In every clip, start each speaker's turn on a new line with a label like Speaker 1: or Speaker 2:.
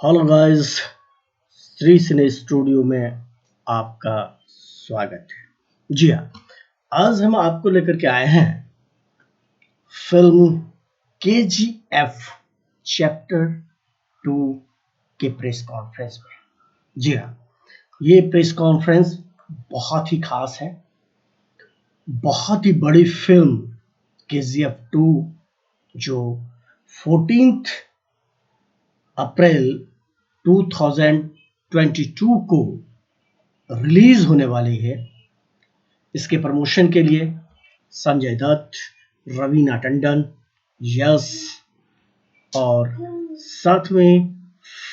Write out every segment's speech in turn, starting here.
Speaker 1: Hello guys, Shri सिने studio में आपका स्वागत है। जी हाँ, आज हम आपको लेकर के आए हैं फिल्म KGF चैप्टर 2 के प्रेस कॉन्फ्रेंस में। जी हाँ, ये प्रेस कॉन्फ्रेंस बहुत ही खास है। बहुत ही बड़ी फिल्म KGF 2 जो 14 अप्रैल 2022 को रिलीज होने वाली है। इसके प्रमोशन के लिए संजय दत्त, रवीना टंडन, यश और साथ में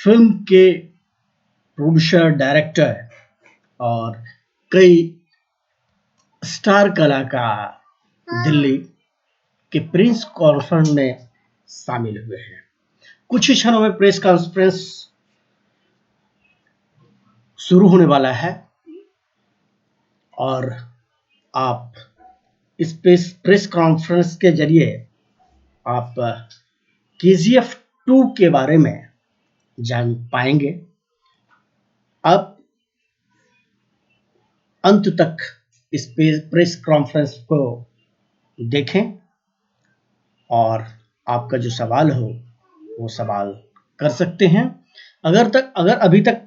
Speaker 1: फिल्म के प्रोड्यूसर, डायरेक्टर और कई स्टार कलाकार दिल्ली के प्रेस कॉन्फ्रेंस में शामिल हुए हैं। कुछ ही क्षणों में प्रेस कॉन्फ्रेंस शुरू होने वाला है और आप इस प्रेस कॉन्फ्रेंस के जरिए आप KGF 2 के बारे में जान पाएंगे। आप अंत तक इस प्रेस कॉन्फ्रेंस को देखें और आपका जो सवाल हो वो सवाल कर सकते हैं। अगर अभी तक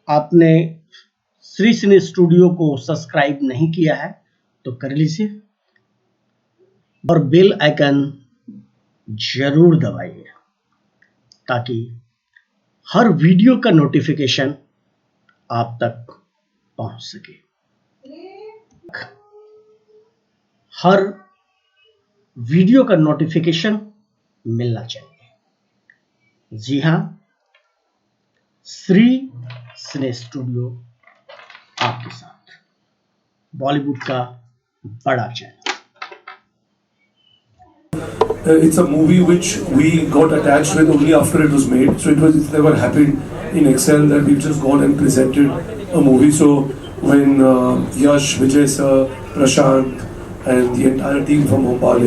Speaker 1: आपने श्री सिने स्टूडियो को सब्सक्राइब नहीं किया है तो कर लीजिए और बेल आइकन जरूर दबाइए ताकि हर वीडियो का नोटिफिकेशन आप तक पहुंच सके। हर वीडियो का नोटिफिकेशन मिलना चाहिए। जी हाँ, श्री सिने स्टूडियो आपके साथ, बॉलीवुड का बड़ा channel.
Speaker 2: It's a movie which we got attached with only after it was made. So it's never happened in Excel that we've just gone and presented a movie. So when Yash, Vijay sir, Prashant and the entire team from Bhopal,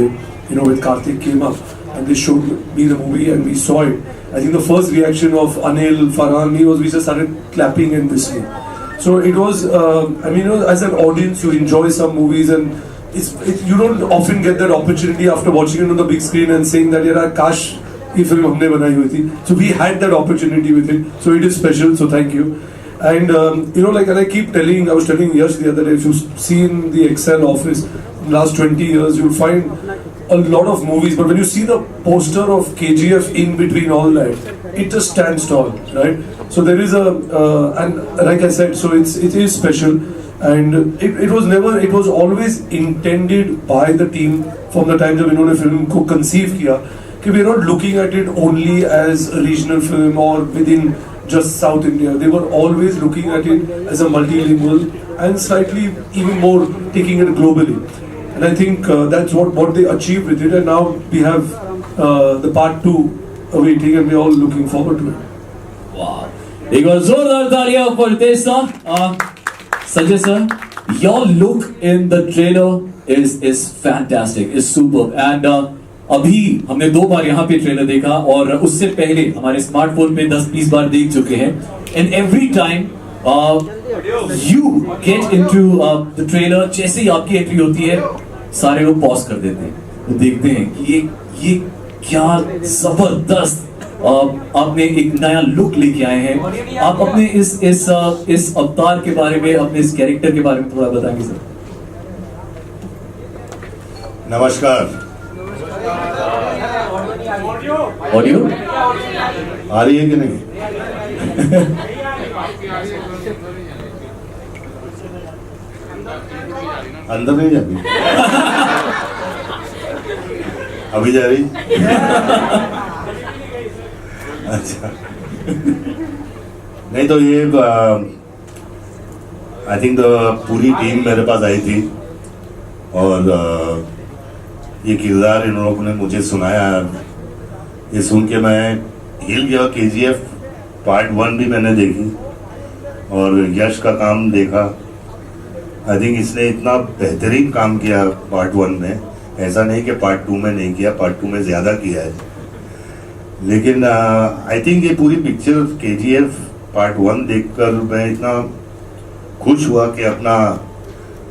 Speaker 2: with Karthik came up and they showed me the movie and we saw it. I think the first reaction of Anil, Farhan, me was we just started clapping and whistling. So it was, as an audience you enjoy some movies and you don't often get that opportunity after watching it on the big screen and saying that yaar kash ye film humne banayi hui thi. So we had that opportunity with it. So it is special. So thank you. And and I was telling Yash the other day, if you've seen the Excel office last 20 years, you'll find a lot of movies. But when you see the poster of KGF in between all that, it just stands tall, right? So there is and like I said, so it is special. And it was always intended by the team from the time जब इन्होंने film को conceive किया कि we are not looking at it only as a regional film or within just South India. They were always looking at it as a multilingual and slightly even more taking it globally. And I think that's what they achieved with it. And now we have the part 2 awaiting and we're all looking forward to it.
Speaker 3: Wow! एक बार जोरदार तालियां for Ritesh sir. Sanjay sir, your look in the trailer is fantastic, is superb. And अभी हमने 2 बार यहाँ पे trailer देखा और उससे पहले हमारे स्मार्टफोन पे 10-20 बार देख चुके हैं. And every time you get into the trailer, जैसे ही आपकी एंट्री होती है सारे लोग पॉज कर देते हैं, देखते हैं कि ये क्या जबरदस्त आपने एक नया लुक लेके आए हैं. आप अपने इस अवतार के बारे में, अपने इस कैरेक्टर के बारे में थोड़ा बताएंगे सर.
Speaker 4: नमस्कार.
Speaker 3: ऑडियो
Speaker 4: आ रही है कि नहीं? अंदर नहीं जाती. अभी जा रही? अच्छा. नहीं तो ये आई थिंक पूरी टीम मेरे पास आई थी और ये किरदार इन लोगों ने मुझे सुनाया. ये सुन के मैं हिल गया. KGF पार्ट 1 भी मैंने देखी और यश का काम देखा. आई थिंक इसने इतना बेहतरीन काम किया पार्ट 1 में. ऐसा नहीं कि पार्ट 2 में नहीं किया, पार्ट 2 में ज़्यादा किया है. लेकिन आई थिंक ये पूरी पिक्चर KGF पार्ट 1 देखकर मैं इतना खुश हुआ कि अपना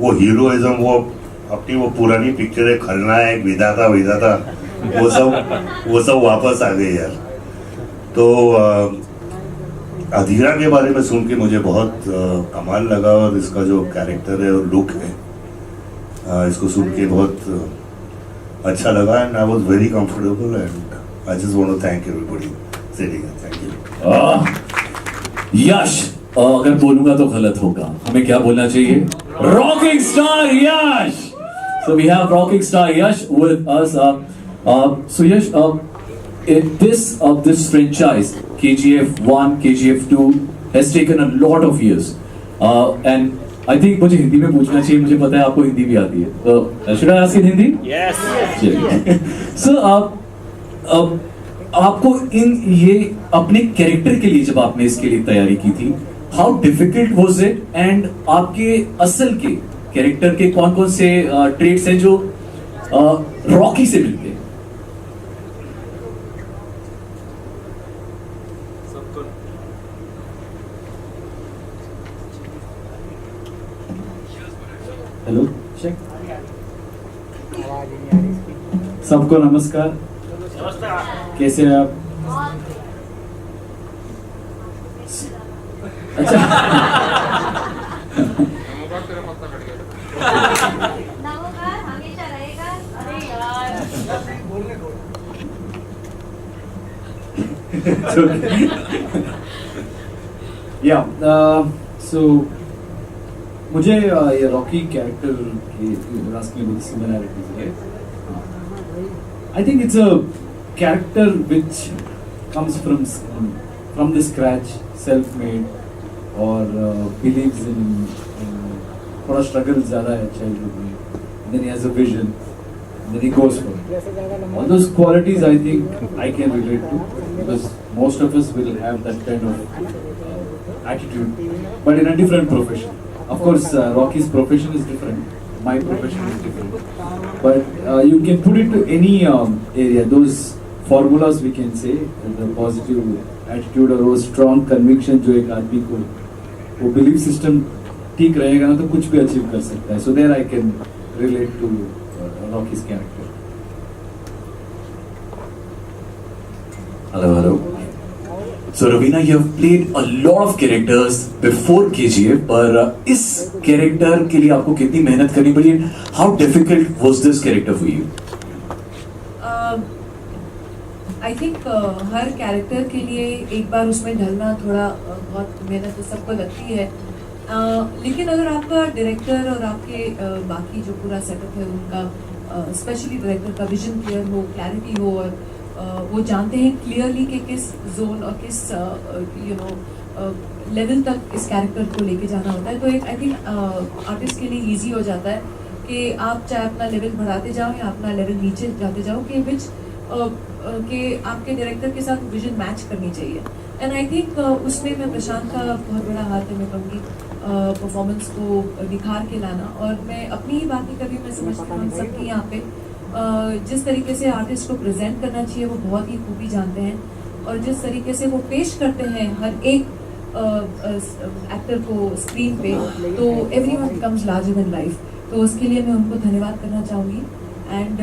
Speaker 4: वो हीरोइज्म, वो अपनी वो पुरानी पिक्चर है खलनायक विधाता विधाता, वो सब वापस आ गए यार। तो अधीरा के बारे में सुन के मुझे बहुत कमाल लगा, और इसका जो कैरेक्टर है और लुक है, इसको सुन के बहुत अच्छा लगा, and I was very comfortable, and I just want to thank everybody setting it. Thank you.
Speaker 3: Yash, अगर बोलूंगा तो गलत होगा, हमें क्या बोलना चाहिए? Rocking star Yash. So we have rocking star Yash with us. So Yash, this franchise KGF 1, KGF 2 has taken a lot of years, and I think मुझे हिंदी में पूछना चाहिए, मुझे पता है आपको हिंदी भी आती है, तो should I ask in Hindi? Yes. So आपको ये अपने कैरेक्टर के लिए जब आपने इसके लिए तैयारी की थी, how difficult was it, and आपके असल के कैरेक्टर के कौन कौन से ट्रेट्स हैं जो रॉकी से मिलते हैं? हेलो, सबको नमस्कार, कैसे हैं आप? अच्छा
Speaker 5: हमेशा रहेगा। अरे यार
Speaker 3: सो मुझे ये रॉकी कैरेक्टर की रास्ते में सिमिलैरिटीज है। आई think it's a character which comes from the scratch, self made, और बिलीव्स इन, थोड़ा स्ट्रगल ज़्यादा है चाइल्डहुड में, then he has a vision, then he goes for it. All those qualities I think I can relate to, because most of us will have that kind of attitude, but in a different profession. Of course, Rocky's profession is different, my profession is different, but you can put it to any area. Those formulas we can say, the positive attitude और वो strong conviction जो एक आदमी को, वो belief system ठीक रहेगा ना, तो कुछ भी अचीव कर सकता है. So there I can relate to Rocky's character.
Speaker 6: Hello. So Raveena, you have played a lot of characters before KGF, पर इस character के लिए आपको कितनी मेहनत करनी पड़ी? How difficult was this character for you?
Speaker 5: I think her character के लिए एक बार उसमें ढलना थोड़ा बहुत मेहनत तो सबको लगती है, लेकिन अगर आपका डायरेक्टर और आपके बाकी जो पूरा सेटअप है उनका, स्पेशली डायरेक्टर का विजन क्लियर हो, क्लैरिटी हो, और वो जानते हैं क्लियरली कि किस जोन और किस लेवल तक इस कैरेक्टर को लेके जाना होता है, तो एक आई थिंक आर्टिस्ट के लिए ईजी हो जाता है कि आप चाहे अपना लेवल बढ़ाते जाओ या अपना लेवल नीचे जाते जाओ, कि विच कि आपके डायरेक्टर के साथ विजन मैच करनी चाहिए. एंड आई थिंक उसमें मैं प्रशांत का बहुत बड़ा हाथ है, मैं कहूँगी परफॉर्मेंस को निखार के लाना. और मैं अपनी ही बात नहीं कर रही, मैं समझती हूँ हम सबकी यहाँ पे जिस तरीके से आर्टिस्ट को प्रेजेंट करना चाहिए वो बहुत ही खूबी जानते हैं, और जिस तरीके से वो पेश करते हैं हर एक एक्टर को स्क्रीन पे, तो everyone becomes larger than life. तो उसके लिए मैं उनको धन्यवाद करना चाहूँगी. एंड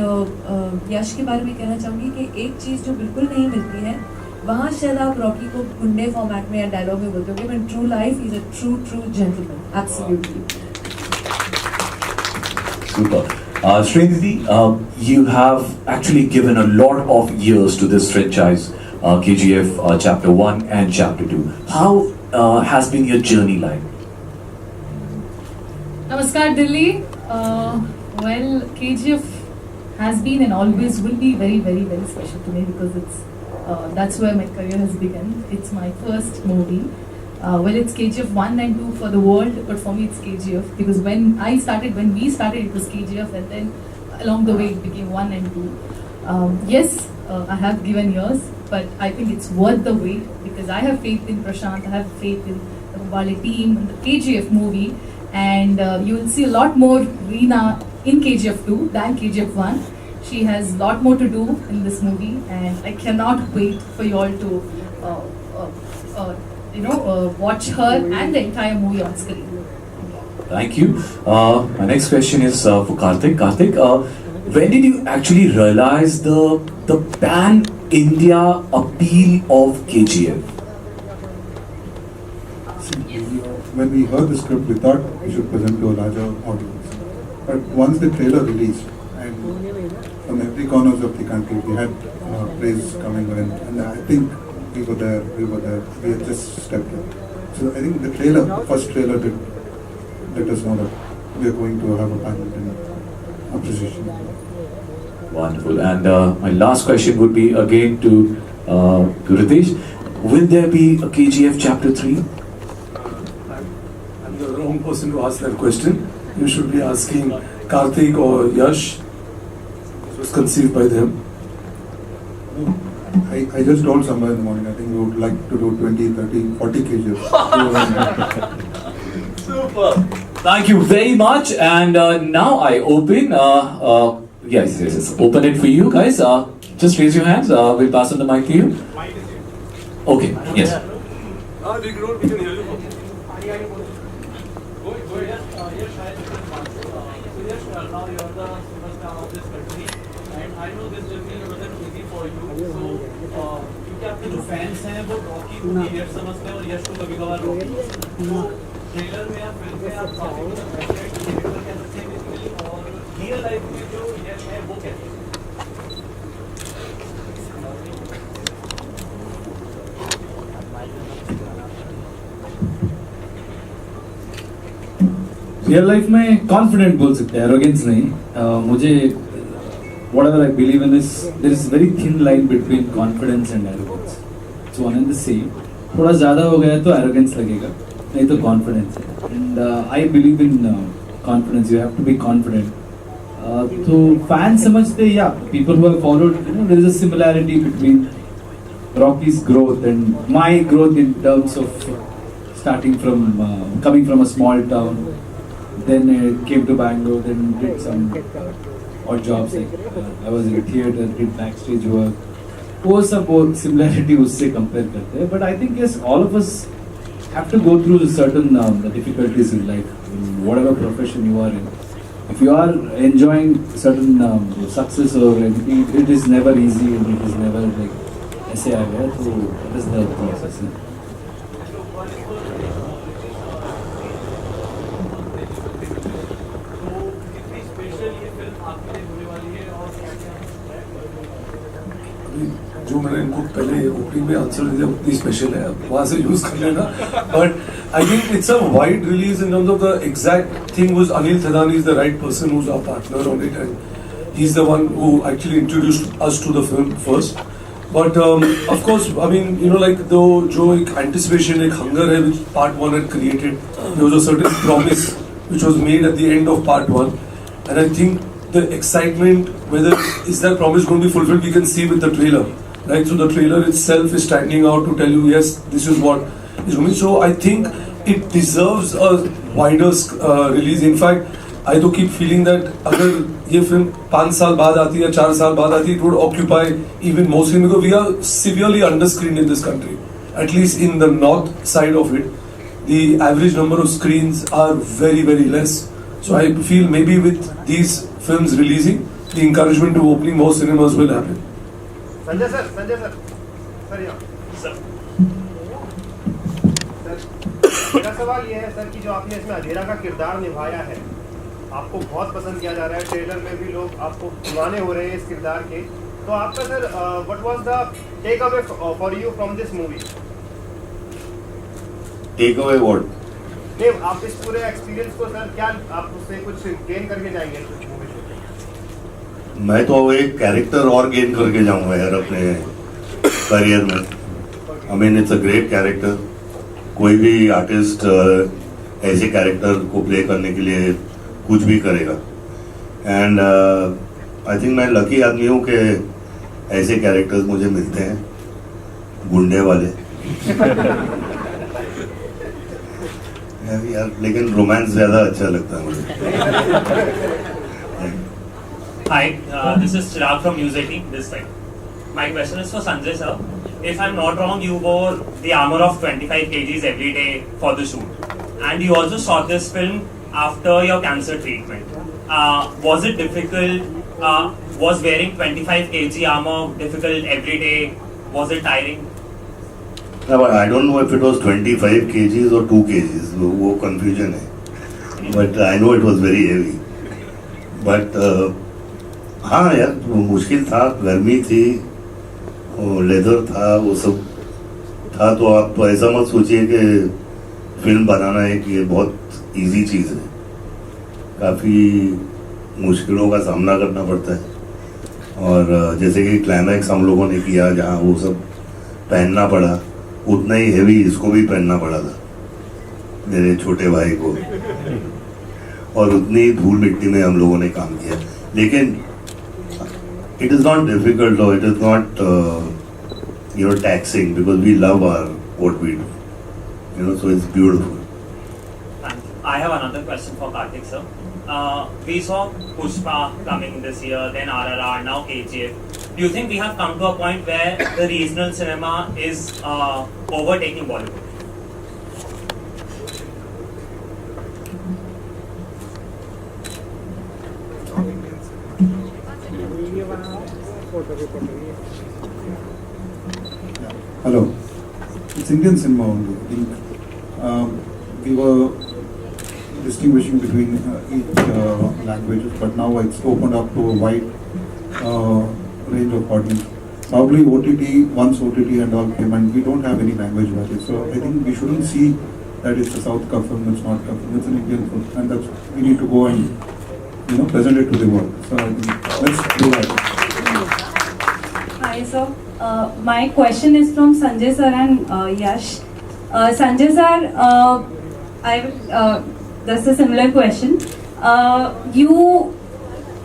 Speaker 5: यश के बारे में कहना चाहूँगी कि एक चीज़ जो बिल्कुल नहीं मिलती है, वहाँ शायद आप रॉकी को गुंडे फॉर्मेट में या डायलॉग में बोलते हो, but true life is a true gentleman. Absolutely.
Speaker 6: Super. Srinidhi, you have actually given a lot of years to this franchise, KGF Chapter 1 and Chapter 2. How has been your journey like?
Speaker 7: Namaskar, Delhi. Well, KGF has been and always will be very, very, very special to me, because that's where my career has begun. It's my first movie. Well, it's KGF 1 and 2 for the world, but for me it's KGF, because when we started, it was KGF, and then along the way it became 1 and 2. Yes, I have given years, but I think it's worth the wait, because I have faith in Prashant, I have faith in the Mumbai team, in the KGF movie, and you will see a lot more Reena in KGF 2 than KGF 1. She has a lot more to do in this movie, and I cannot wait for you all to, watch her and the entire movie on screen.
Speaker 6: Thank you. My next question is for Karthik. Karthik, when did you actually realize the pan-India appeal of KGF?
Speaker 8: When we heard the script, we thought we should present to a larger audience. But once the trailer released, and from every corners of the country, we had praise coming in, and I think we were there, we had just stepped in. So I think the trailer, the first trailer did let us know that we are going to have a pan-Indian appreciation.
Speaker 6: Wonderful. And my last question would be again to Ritesh. Will there be a KGF Chapter 3?
Speaker 2: I'm the wrong person to ask that question. You should be asking Karthik or Yash. It was conceived by them.
Speaker 8: I just told somewhere in the morning, I think we would like to do 20, 30, 40 kgs.
Speaker 3: Super.
Speaker 6: Thank you very much. And now I open. Yes. Open it for you guys. Just raise your hands. We'll pass on the mic to you. Okay. Yes.
Speaker 2: Big road, we can hear you.
Speaker 9: So Yash, now you're the superstar of this country, and I know this journey wasn't easy for you. So क्योंकि आपके जो fans हैं वो Rocky को hero समझते हैं और यश को कभी कभार रॉकी। तो ट्रेलर में आप फिल्म में आप रॉकी को कैरेक्टर कह सकते हैं बेसिकली, और रियल लाइफ में जो यश है वो कैसे?
Speaker 10: रियल लाइफ में कॉन्फिडेंट बोल सकते हैं, एरोगेंस नहीं। मुझे whatever I believe in is there is very thin line between confidence and arrogance. It's one and the same. थोड़ा ज़्यादा हो गया तो arrogance लगेगा, नहीं तो confidence है. And I believe in confidence. You have to be confident. तो fans समझते या people who have followed, there is a similarity between Rocky's growth and my growth in terms of starting from coming from a small town. Then came to Bangalore, then did some odd jobs like I was in a theatre, did backstage work. वो सब बहुत similarity उससे compare करते हैं. But I think yes, all of us have to go through certain difficulties in life, in whatever profession you are in. If you are enjoying certain success or anything, it is never easy and it is never like ऐसे आ गया, तो that is the process.
Speaker 2: जो मैंने इनको पहले opening में answer दिया उतनी स्पेशल है, वहाँ से यूज कर लेना. But I think it's a wide release in terms of the exact thing was Anil Thadani is the right person who is our partner on it, and he is the one who actually introduced us to the film first. But of course I mean you know like दो जो एक anticipation, एक hunger है which part 1 had created. There was a certain promise which was made at the end of part 1, and I think the excitement, whether is that promise going to be fulfilled, we can see with the trailer. Right, so the trailer itself is standing out to tell you, yes, this is what is going. So I think it deserves a wider release. In fact, I do keep feeling that अगर ये film 5 साल बाद आती है, 4 साल बाद आती है, it would occupy even more screen because we are severely underscreened in this country. At least in the north side of it, the average number of screens are very, very less. So I feel maybe with these films releasing, the encouragement to opening more cinemas will happen.
Speaker 11: Sanjay sir यहाँ sir, मेरा सवाल ये है sir कि जो आपने इसमें अधेरा का किरदार निभाया है, आपको बहुत पसंद किया जा रहा है, ट्रेलर में भी लोग आपको दीवाने हो रहे हैं इस किरदार के, तो आपका sir what was the take away for you from this movie?
Speaker 4: Take away what?
Speaker 11: नहीं, आप इस पूरे एक्सपीरियंस को सर क्या आप उससे कुछ गेन करके जाएंगे इस मूवी से?
Speaker 4: मैं तो एक कैरेक्टर और गेन करके जाऊंगा यार अपने करियर में. I mean it's a great character. कोई भी आर्टिस्ट ऐसे कैरेक्टर को प्ले करने के लिए कुछ भी करेगा, एंड आई थिंक मैं लकी आदमी हूँ कि ऐसे कैरेक्टर्स मुझे मिलते हैं, गुंडे वाले. यार लेकिन रोमांस ज़्यादा अच्छा लगता है मुझे.
Speaker 12: Hi, this is Chirag from News 18, this side. My question is for Sanjay sir. If I'm not wrong, you wore the armor of 25 kgs every day for the shoot. And you also shot this film after your cancer treatment. Was it difficult? Was wearing 25 kg armor difficult every day? Was it tiring?
Speaker 4: No, but I don't know if it was 25 kgs or 2 kgs. वो confusion है. But I know it was very heavy. But हाँ यार वो मुश्किल था, गर्मी थी, leather था, वो सब था. तो आप ऐसा मत सोचिए कि फिल्म बनाना एक ये बहुत इजी चीज़ है. काफ़ी मुश्किलों का सामना करना पड़ता है. और जैसे कि क्लाइमैक्स हम लोगों ने किया जहाँ वो सब पहनना पड़ा, उतना ही हेवी इसको भी पहनना पड़ा था मेरे छोटे भाई को. और उतनी धूल मिट्टी में हम लोगों ने काम किया. लेकिन it is not difficult or it is not taxing because we love what we do. So it's beautiful.
Speaker 12: I have another question for Karthik sir. We saw Pushpa coming this year, then RRR, now KGF. Do you think we have come to a point where the regional cinema is overtaking Bollywood?
Speaker 8: Hello. It's Indian cinema only. I think we were distinguishing between each languages, but now it's opened up to a wide range of audience. Probably OTT, once OTT and all came, and we don't have any language barrier. So I think we shouldn't see that it's a South Ka film, it's not Ka film, it's an Indian film, and that's we need to go and present it to the world. So I think let's do that.
Speaker 13: Hi sir, my question is from Sanjay sir and Yash. Sanjay sir, that's a similar question. You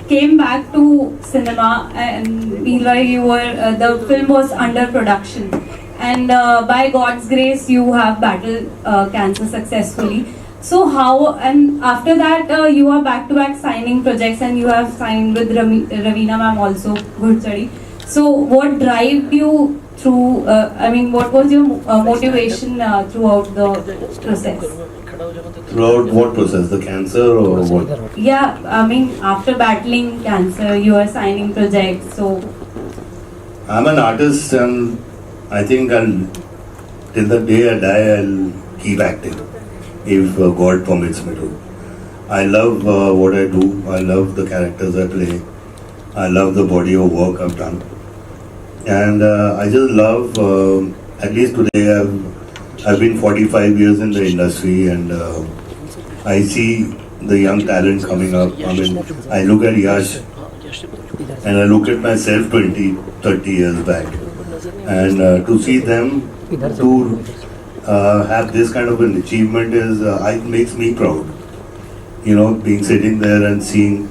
Speaker 13: came back to cinema and meanwhile you were the film was under production, and by God's grace you have battled cancer successfully. So how, and after that you are back to back signing projects, and you have signed with Raveena ma'am also, good study. So what drove you through, what was your motivation throughout the process?
Speaker 4: Throughout what process? The cancer or what?
Speaker 13: Yeah, after battling cancer, you are signing projects, so...
Speaker 4: I'm an artist, and I think till the day I die, I'll keep acting, if God permits me to. I love what I do, I love the characters I play, I love the body of work I've done. And I just love, at least today, I've been 45 years in the industry, and I see the young talent coming up. I look at Yash and I look at myself 20, 30 years back, and to see them to have this kind of an achievement it makes me proud. Being sitting there and seeing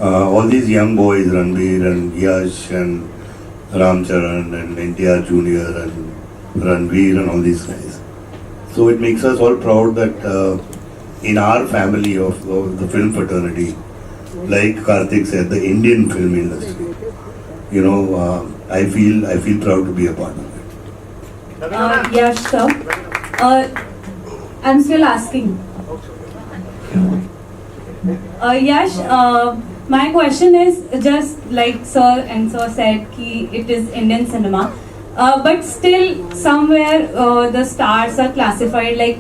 Speaker 4: all these young boys, Ranveer and Yash and Ramcharan and NTR Jr. and Ranveer and all these guys. So it makes us all proud that in our family of the film fraternity, like Karthik said, the Indian film industry, I feel proud to be a part of it.
Speaker 13: Yash sir, I'm still asking. Yash, my question is just like sir and sir said, it is Indian cinema. But still somewhere the stars are classified like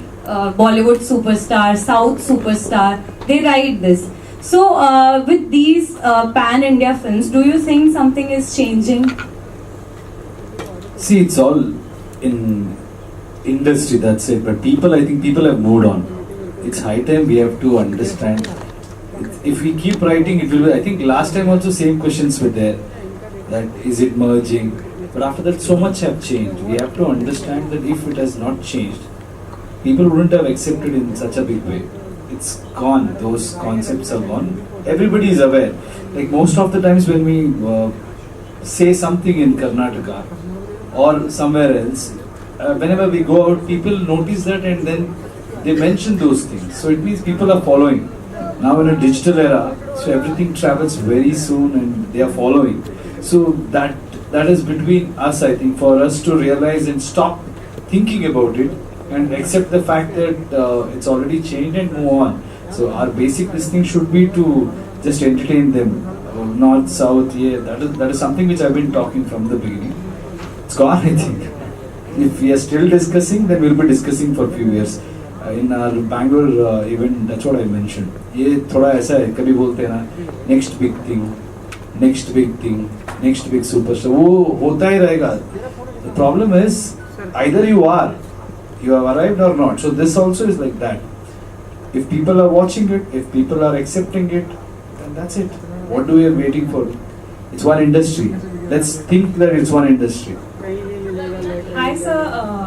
Speaker 13: Bollywood superstar, South superstar, they write this. So with these pan-India films, do you think something is changing?
Speaker 10: See, it's all in industry, that's it. But I think people have moved on. It's high time we have to understand. If we keep writing, it will be, I think last time also same questions were there. That is it merging? But after that, so much have changed. We have to understand that if it has not changed, people wouldn't have accepted in such a big way. It's gone. Those concepts are gone. Everybody is aware. Like most of the times when we say something in Karnataka or somewhere else, whenever we go out, people notice that and then they mention those things. So it means people are following. now in a digital era, so everything travels very soon and they are following. So that is between us, I think, for us to realize and stop thinking about it and accept the fact that it's already changed and move on. So our basic listening should be to just entertain them. North, south, yeah, that is something which I've been talking from the beginning. It's gone, I think. If we are still discussing, then we'll be discussing for a few years. In our Bangalore event, that's what I mentioned. ये थोड़ा ऐसा है, कभी बोलते हैं ना, next big thing, next big thing, next big superstar. वो होता ही रहेगा. The problem is either you have arrived or not. So this also is like that. If people are watching it, if people are accepting it, then that's it. What do we are waiting for? It's one industry. Let's think that it's one industry.
Speaker 14: Hi sir,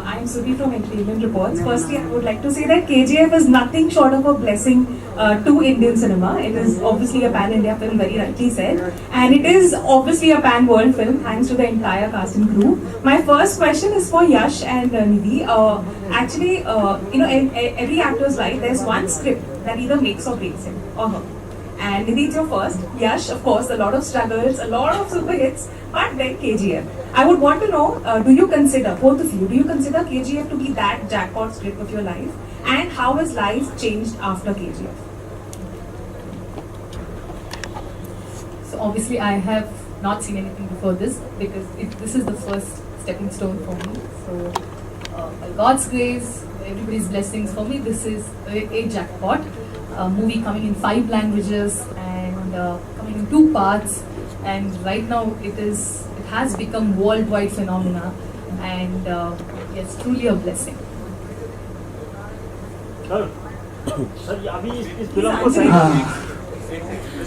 Speaker 14: I'm Subi from Entertainment Reports. Firstly, I would like to say that KGF is nothing short of a blessing to Indian cinema. It is obviously a pan-India film, very rightly said. And it is obviously a pan-world film, thanks to the entire cast and crew. My first question is for Yash and Nidhi. Actually, in every actor's life, there's one script that either makes or breaks him or her. And Nidhi, it's your first. Yash, of course, a lot of struggles, a lot of super hits, but then KGF. I would want to know, do you consider, both of you, do you consider KGF to be that jackpot script of your life? And how has life changed after KGF?
Speaker 7: So obviously I have not seen anything before this because this is the first stepping stone for me. So by God's grace, everybody's blessings, for me this is a jackpot. A movie coming in 5 languages and coming in 2 parts, and right now it has become worldwide phenomena, and it's truly a blessing.
Speaker 9: Sir अभी इस film को सही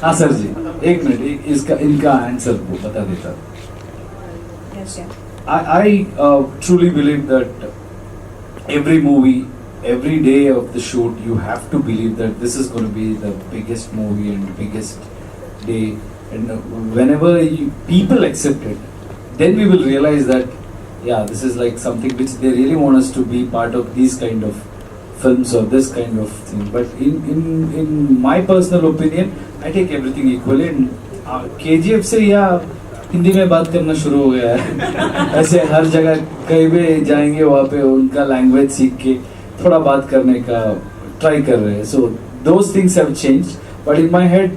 Speaker 10: हाँ sir जी, एक minute, इसका इनका answer बता देता.
Speaker 14: Yes, yeah.
Speaker 10: I truly believe that every movie, every day of the shoot, you have to believe that this is going to be the biggest movie and biggest day. And whenever people accept it, then we will realize that, yeah, this is like something which they really want us to be part of these kind of films or this kind of thing. But in my personal opinion, I take everything equally. And KGF से या हिंदी में बात करना शुरू हो गया है. ऐसे हर जगह कहीं भी जाएंगे वहाँ पे उनका लैंग्वेज सीख के थोड़ा बात करने का ट्राई कर रहे हैं. So those things have changed, but in my head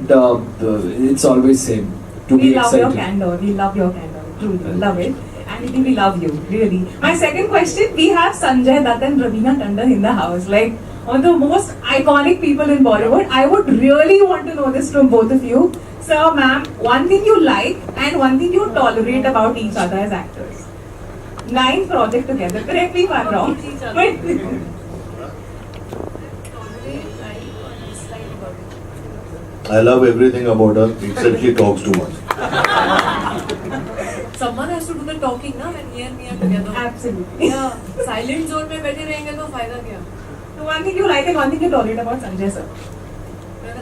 Speaker 10: it's always same to be excited.
Speaker 14: We love your candor, truly love it. And we love you, really. My second question, we have Sanjay Dutt and Raveena Tandon in the house, like one of the most iconic people in Bollywood. I would really want to know this from both of you. Sir, ma'am, one thing you like and one thing you tolerate about each other as actors. 9th project together, correct me if I'm wrong.
Speaker 4: I love everything about her except she talks too much.
Speaker 5: Someone has to do the talking ना when me and me are together.
Speaker 14: Absolutely.
Speaker 5: Yeah, silent zone में बैठे रहेंगे तो फायदा क्या?
Speaker 14: So one thing you like and one thing you tolerate about Sanjay sir.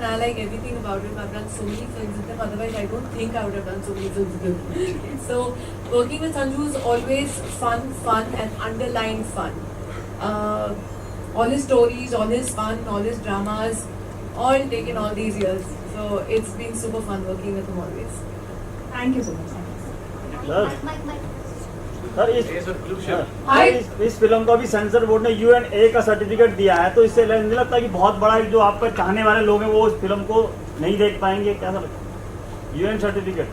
Speaker 5: I like everything about him. I've done so many films with him. Otherwise, I don't think I would have done so many films with him. So working with Sanju is always fun and underlined fun. All his stories, all his fun, all his dramas, all taken all these years. So it's been super fun working with him always.
Speaker 14: Thank you so much.
Speaker 9: Sir इस film को अभी sensor board ने UNA का certificate दिया है, तो इससे मुझे लगता है कि बहुत बड़ा जो आपका चाहने वाले लोग हैं वो इस फिल्म को नहीं देख पाएंगे. क्या लगता है UN सर्टिफिकेट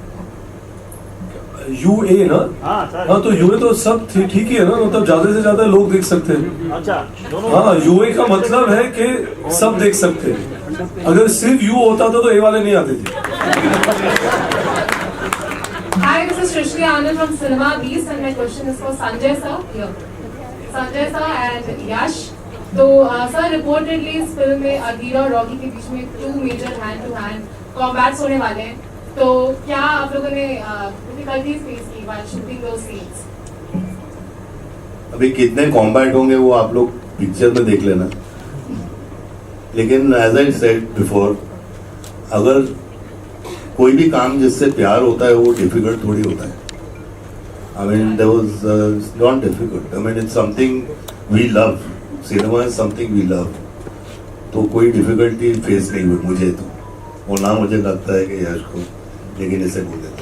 Speaker 2: UA ना?
Speaker 9: हाँ सर.
Speaker 2: हाँ तो UA तो सब ठीक ही है ना, मतलब ज्यादा से ज्यादा लोग देख सकते हैं.
Speaker 9: अच्छा दोनों.
Speaker 2: हाँ UA का मतलब है कि सब देख सकते हैं. अगर सिर्फ U होता तो A वाले नहीं आते थे.
Speaker 7: Hi, this is Shrishti Anand from Cinema Beast, and my question is for Sanjay sir here. Sanjay sir and Yash. तो sir reportedly इस फिल्म में अधीरा और रॉकी के बीच में 2 major hand-to-hand combats होने वाले हैं. तो क्या आप लोगों ने difficulties face की while shooting those scenes?
Speaker 4: अभी कितने कॉम्बैट होंगे वो आप लोग पिक्चर में देख लेना. लेकिन एज आई सेड बिफोर, अगर कोई भी काम जिससे प्यार होता है वो डिफिकल्ट थोड़ी होता है. I mean, there was not difficult. I mean, it's something we love. Cinema is something we love. तो कोई डिफिकल्टी फेस नहीं हुई मुझे तो, और ना मुझे लगता है कि यश को, लेकिन इसे बोल देता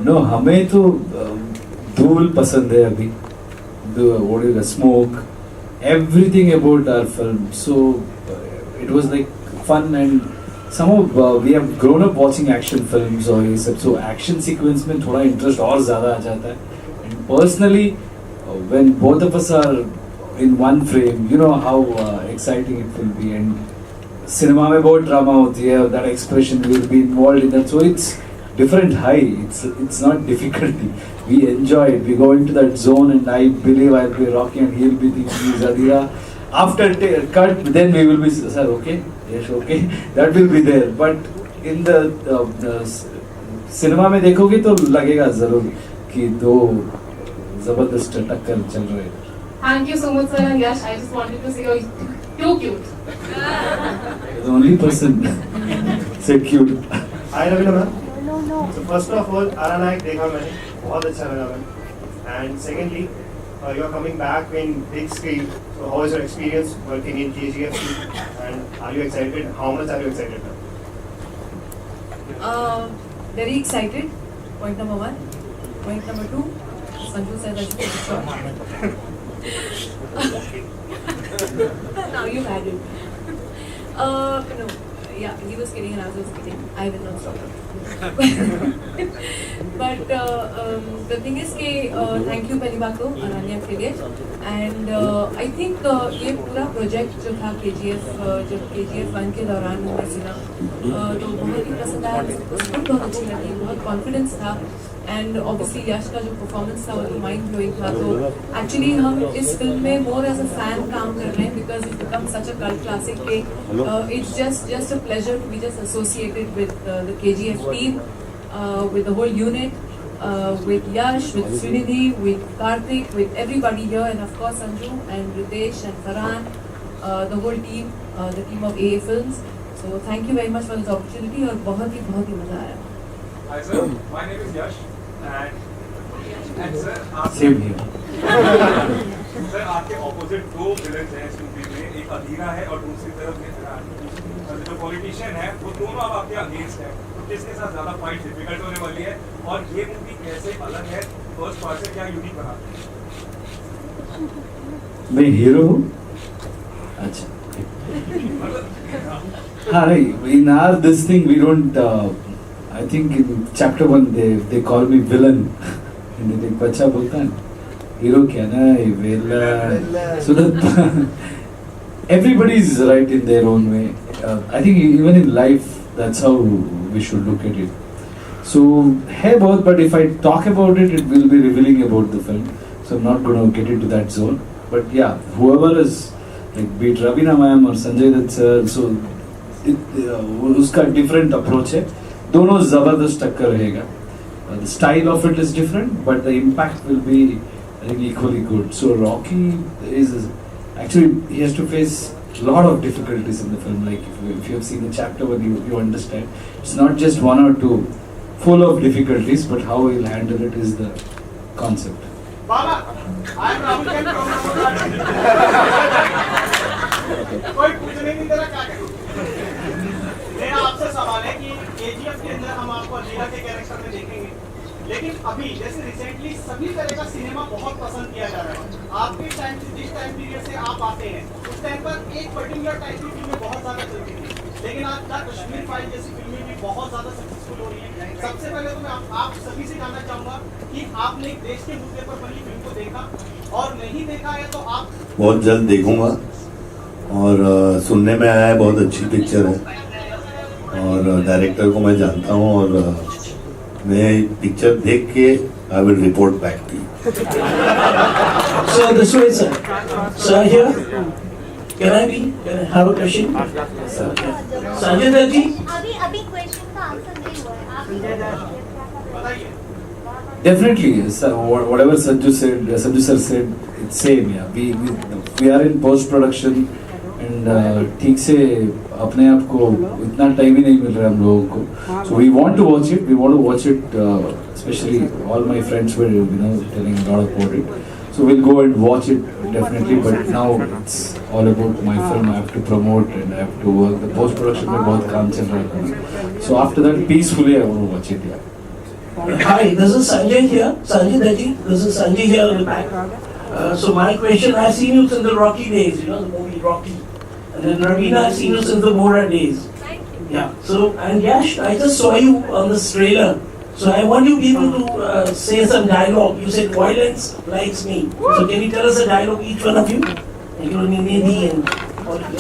Speaker 10: नो हमें तो धूल पसंद है अभी, the smoke, everything about our film. So it was like fun, and somehow we have grown up watching action films और ये सब, so action sequence में थोड़ा interest और ज़्यादा आ जाता है. And personally, when both of us are in one frame, you know how exciting it will be. And cinema में बहुत drama होती है, that expression will be involved in that, so it's different high. It's not difficulty. We enjoy it. We go into that zone, and I believe I'll be Rocky and he'll be thinking Zadira. After cut, then we will be, sir, okay, yes, okay. That will be there. But in the cinema में देखोगे तो लगेगा जरूर कि दो जबरदस्त टक्कर चल रहे हैं.
Speaker 7: Thank you so much, sir. And Yash, I just wanted to say you're too cute.
Speaker 10: The only person said cute.
Speaker 11: Hi Raveena ma'am. So first of all, Aranaik देखा मैंने, बहुत अच्छा लगा मैंने. And secondly, you are coming back in big screen. So how is your experience working in KGF? And are you excited? How much are you excited?
Speaker 5: Very excited. Point number 1. Point number 2. Sanju said that's a short. Now you had it. No. Yeah, he was kidding and I was kidding. I will not stop it. But the thing is कि thank you पहली बात तो अनन्या के लिए. And I think ये पूरा project जो था KGF, जब KGF 1 के दौरान मैंने सुना तो बहुत ही पसंद आया, स्क्रिप्ट बहुत अच्छी लगी, बहुत कॉन्फिडेंस था. एंड ऑब्वियसली यश का जो परफॉर्मेंस था वो तो माइंड ब्लोइंग था. तो एक्चुअली हम इस फिल्म में मोर एज अ फैन काम कर रहे हैं because it become such a cult classic के it's just a pleasure to be just associated with the KGF team, with the whole unit, with Yash, with Srinidhi, with Karthik, with everybody here, and of course Sanju and Ritesh and Farhan, the whole team, the team of AA Films. So thank you very much for this opportunity और बहुत ही मजा आया.
Speaker 15: Hi sir, my name is Yash and sir
Speaker 10: Same here.
Speaker 15: Sir आपके opposite दो villains हैं इस movie में, एक अधीरा है और दूसरी तरफ ये फरहान. जो पॉलिटिशियन है वो दोनों अब आपके अगेंस्ट है, तो किसके साथ ज़्यादा फाइट डिफिकल्ट होने वाली है और ये मूवी कैसे अलग है फर्स्ट पार्ट से, क्या यूनिक बनाती है?
Speaker 10: मैं हीरो हूँ. अच्छा. हाँ नहीं, in our this thing we don't. I think in chapter 1 they call me villain. and they think बच्चा बोलता है हीरो क्या ना villain. So that everybody is right in their own way. I think even in life that's how we should look at it. So है बहुत, but if I talk about it, it will be revealing about the film. So I'm not going to get into that zone. But yeah, whoever is like be it Raveena ma'am or Sanjay Dutt sir, so उसका different approach है. दोनों जबरदस्त टक्कर रहेगा. The style of it is different, but the impact will be, I think, equally good. So Rocky is actually, he has to face a lot of difficulties in the film. Like if you have seen the chapter 1, you understand. It's not just one or two, full of difficulties, but how he'll handle it is the concept.
Speaker 15: Baba, I'm Rahul कोई पूछने नहीं दे रहा क्या करूं. मेरा आपसे सवाल है कि KGF के अंदर हम आपको अधीरा के कैरेक्टर में देखेंगे, लेकिन अभी जैसे रिसेंटली सभी तरह का सिनेमा बहुत पसंद किया जा रहा है. आपके टाइम से जिस टाइम पीरियड से आप आते हैं उस टाइम पर एक पर्टिकुलर टाइप की फिल्में बहुत ज़्यादा चलती थी, लेकिन आज द कश्मीर फाइल जैसी फिल्में भी बहुत ज़्यादा सक्सेसफुल हो रही हैं. सबसे पहले तो मैं आप सभी से जानना चाहूँगा कि आपने एक देश के मुद्दे पर बनी फिल्म को देखा, और नहीं देखा है तो आप
Speaker 4: बहुत जल्द देखूंगा. और सुनने में आया है बहुत अच्छी पिक्चर है, और डायरेक्टर को मैं जानता हूँ, और मैं पिक्चर देख के I will report back to you.
Speaker 1: So this way, sir here. Can I have a question? Sanjay Dutt ji.
Speaker 16: अभी क्वेश्चन का आंसर नहीं हुआ है. आप
Speaker 10: Definitely, whatever Sanju sir said, it's same. Yeah, we are in post production. And ठीक से अपने आप को इतना टाइम ही नहीं मिल रहा हम लोगों को. So we want to watch it. We want to watch it. Especially all my friends were telling a lot about it. So we'll go and watch it definitely. But now it's all about my film. I have to promote and I have to work. The post production में बहुत काम चल रहा है. So after that, peacefully I want to watch it. Yeah.
Speaker 17: Hi, this is Sanjay here. Sanjay Dutt. This is Sanjay here in the back. So my question, I've seen you since the Rocky days, you know, the movie Rocky. And then Raveena, I've seen you since the Mora days. Yeah. So, and Yash, I just saw you on this trailer. So I want you people to say some dialogue. You said violence likes me. So can you tell us a dialogue, each one of you? And you will need and all of you.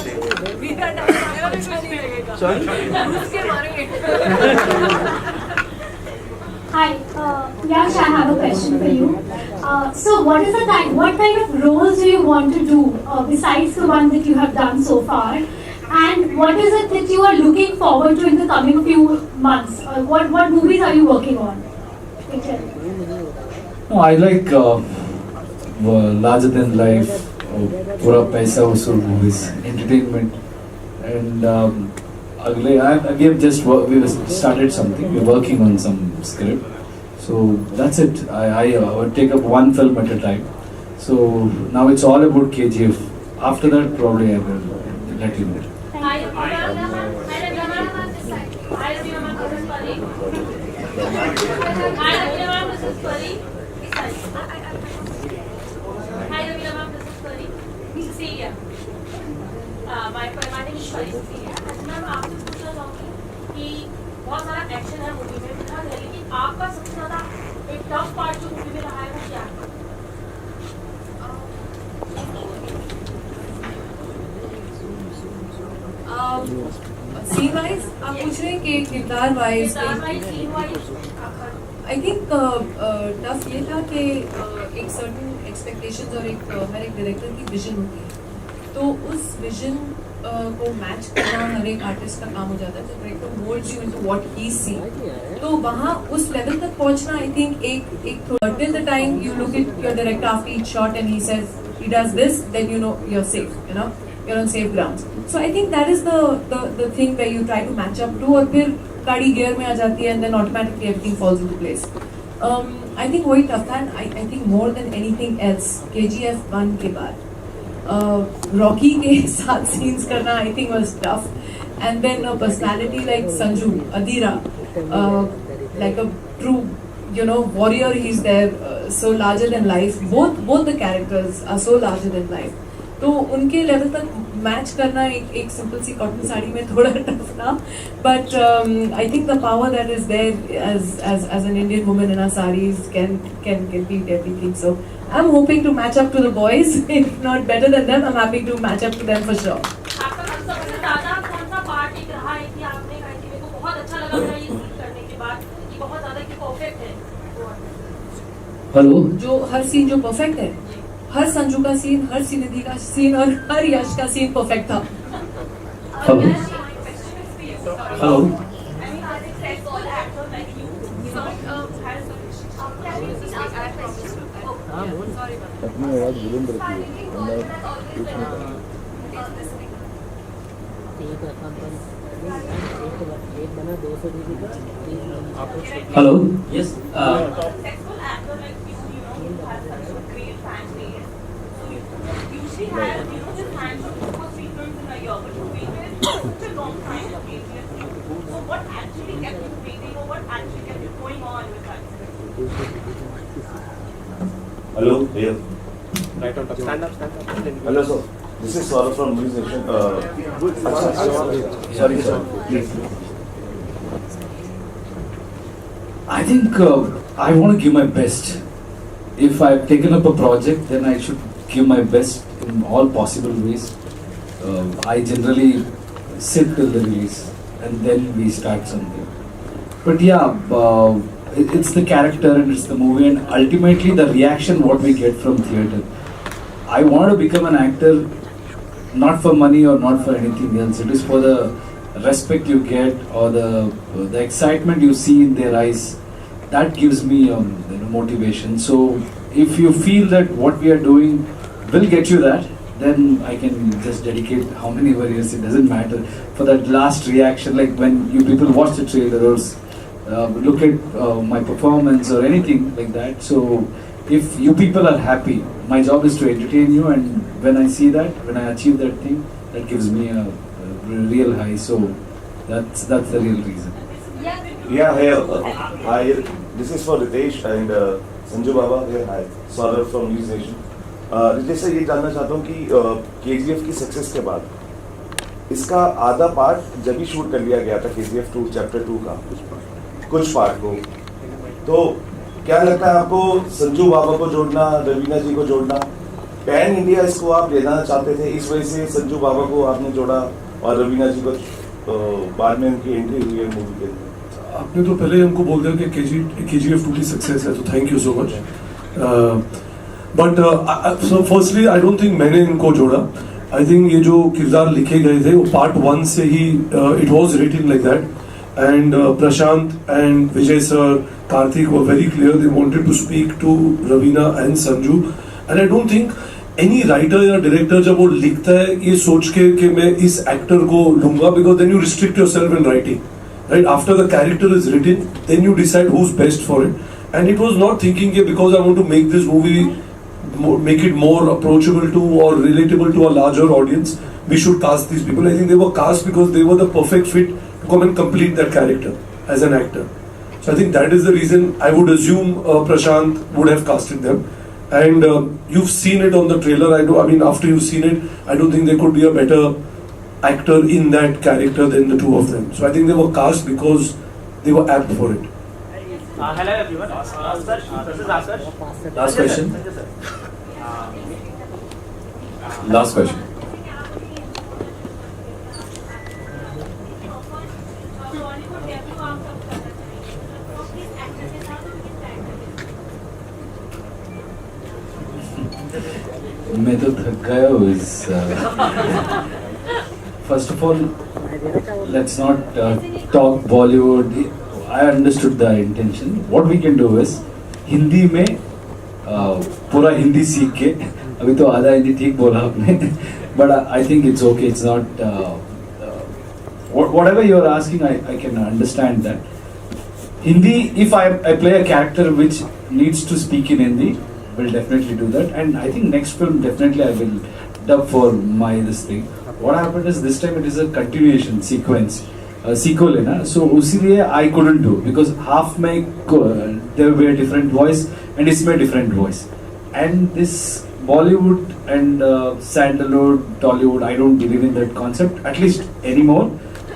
Speaker 17: Sorry?
Speaker 16: Hi, Yash, I have a question for you. So what kind of roles do you want to do besides the one that you have done so far? And what is it that you are looking forward to in the coming few months? What movies are you working on?
Speaker 10: No, I like larger than life, pura paisa vasool movies, entertainment, and we have started something. We're working on some script, so that's it. I take up one film at a time. So now it's all about KGF. After that, probably I will let you know.
Speaker 18: बहुत सारा action है movie में, लेकिन आपका सबसे ज्यादा एक tough part जो मूवी में रहा है वो क्या है?
Speaker 5: सीन वाइज आप पूछ रहे हैं कि किरदार वाइज आई थिंक टफ ये था कि एक सर्टन एक्सपेक्टेशंस और एक हर एक डायरेक्टर की विजन होती है, तो उस विजन को मैच करना हर एक आर्टिस्ट का काम हो जाता है. तो director moulds you into what he see, तो वहाँ उस लेवल तक पहुँचना आई थिंक एक till the time you look at your director after each shot and he says he does this, then you know you're safe, you know you're on safe grounds. So I think that is the thing where you try to match up to, और फिर गाड़ी gear में आ जाती है and then automatically everything falls into place. I think वही tough था. I think more than anything else KGF 1 के बाद Rocky के साथ scenes करना I think was tough, and then a personality like Sanju Adira, like a true warrior, he's there, so larger than life. Both the characters are so larger than life. तो उनके level तक match करना एक simple सी cotton sari में थोड़ा tough था, but I think the power that is there as an Indian woman in our sarees can beat everything. So I'm hoping to match up to the boys. If not better than them, I'm happy to match up to them for sure.
Speaker 18: आपका सबसे ज्यादा कौन सा part एक रहा है कि आपने कहा कि मेरे को बहुत अच्छा लगा था ये शूट करने के बाद, कि बहुत ज्यादा कि परफेक्ट है?
Speaker 10: हेलो,
Speaker 5: जो हर सीन जो परफेक्ट है, हर संजू का सीन, हर श्रीनिधि का सीन और हर यश का सीन परफेक्ट था.
Speaker 10: Hello, hello, hello,
Speaker 9: yes.
Speaker 18: Usually have just hands on 3 films in a year, but you waited such a long time for KGF. So what actually kept you waiting, or what actually kept you going on with that?
Speaker 4: Hello, here.
Speaker 11: Right on top. Stand up.
Speaker 4: Hello, sir. This is Saurabh from News Nation. Sorry, sir. Please.
Speaker 10: I think I want to give my best. If I've taken up a project, then I should give my best in all possible ways. I generally sit till the release and then we start something. But yeah, it's the character and it's the movie and ultimately the reaction what we get from theatre. I want to become an actor not for money or not for anything else. It is for the respect you get or the excitement you see in their eyes. That gives me motivation. So if you feel that what we are doing will get you that, then I can just dedicate how many years, it doesn't matter, for that last reaction, like when you people watch the trailer or look at my performance or anything like that. So if you people are happy, my job is to entertain you, and when I see that, when I achieve that thing, that gives me a real high. So that's the real reason.
Speaker 19: Yeah, hey, this is for Ritesh and Sanju Baba. Hey, hi, Saurav from News Nation. Ritesh से ये जानना चाहता हूँ कि KGF की success के बाद इसका आधा पार्ट जब ही शूट कर लिया गया था KGF 2 चैप्टर 2 का कुछ पार्ट को, तो क्या लगता है आपको संजू बाबा को जोड़ना, रवीना जी को जोड़ना, पैन इंडिया इसको आप ले जाना चाहते थे, इस वजह से संजू बाबा को आपने जोड़ा और रवीना जी को बाद में उनकी एंट्री हुई है मूवी के अंदर?
Speaker 2: आपने तो पहले हमको बोल दिया कि KGF 2 की सक्सेस है, तो thank you so much. But so firstly I don't think मैंने इनको जोड़ा. आई थिंक ये जो किरदार लिखे गए थे वो पार्ट 1 से ही it was written like that, and Prashant and Vijay sir, Karthik were very clear they wanted to speak to Raveena and Sanju. And I don't think any writer या डायरेक्टर जब वो लिखता है ये सोच के कि मैं इस एक्टर को लूंगा, because then you restrict yourself in writing. Right, after the character is written, then you decide who's best for it. And it was not thinking that because I want to make this movie, make it more approachable to or relatable to a larger audience, we should cast these people. I think they were cast because they were the perfect fit to come and complete that character as an actor. So I think that is the reason I would assume Prashant would have casted them. And you've seen it on the trailer. I mean, after you've seen it, I don't think there could be a better actor in that character than the two of them. So I think they were cast because they were apt for it.
Speaker 15: Hello everyone. Sir, this is Akash.
Speaker 3: Last question. Last question.
Speaker 10: मैं तो थक गया हूँ इस First of all, let's not talk Bollywood. I understood the intention. What we can do is Hindi में पूरा हिंदी सीख के, अभी तो आधा हिंदी ठीक बोला आपने, but I think it's okay. It's not whatever you are asking. I can understand that. Hindi, if I play a character which needs to speak in Hindi, will definitely do that. And I think next film definitely I will dub for my this thing. What happened is this time it is a continuation sequence, sequel है ना, so उसीलिए I couldn't do because half में there will be a different voice and इसमें different voice, and this Bollywood and Sandalwood, Tollywood, I don't believe in that concept at least anymore,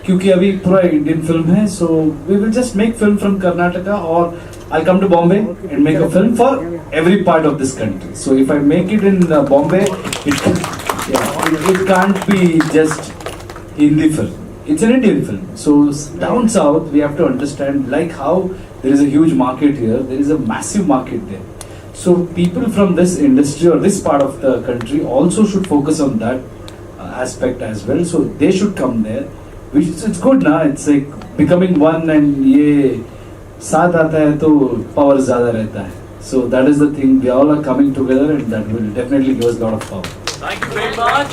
Speaker 10: क्योंकि अभी पूरा Indian film है, so we will just make film from Karnataka or I'll come to Bombay and make a film for every part of this country. So if I make it in Bombay, it can't be just Hindi film. It's an Indian film. So down south, we have to understand, like how there is a huge market here, there is a massive market there. So people from this industry or this part of the country also should focus on that aspect as well. So they should come there. Which it's good ना. It's like becoming one, and ये साथ आता है तो power ज़्यादा रहता है. So that is the thing. We all are coming together, and that will definitely give us a lot of power.
Speaker 9: Thank you very much.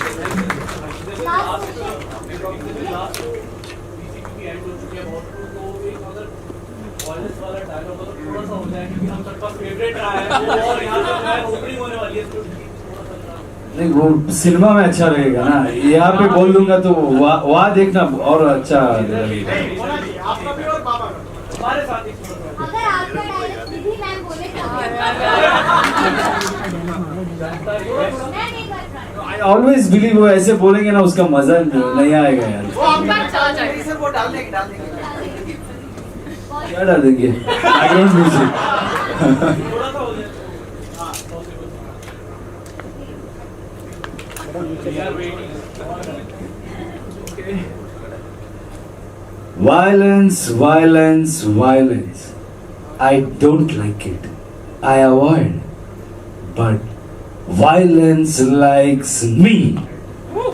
Speaker 10: नहीं, वो सिनेमा में अच्छा लगेगा ना, यहाँ पे बोल दूंगा तो वहाँ देखना और अच्छा लगेगा.
Speaker 15: आपका भी और बाबा का हमारे साथ
Speaker 16: अगर आपका डायरेक्ट सीधी मैम बोले
Speaker 10: I always believe वो ऐसे बोलेंगे ना उसका मजा नहीं आएगा यार.
Speaker 15: वो आपका सर वो डाल देंगे
Speaker 10: क्या डाल देंगे? Background music. Violence, violence, violence. I don't like it. I avoid. But violence likes me.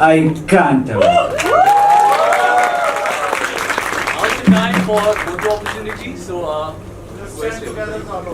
Speaker 10: I can't avoid.
Speaker 9: Now is the time for photo opportunity. So,
Speaker 15: stand together, Carlo.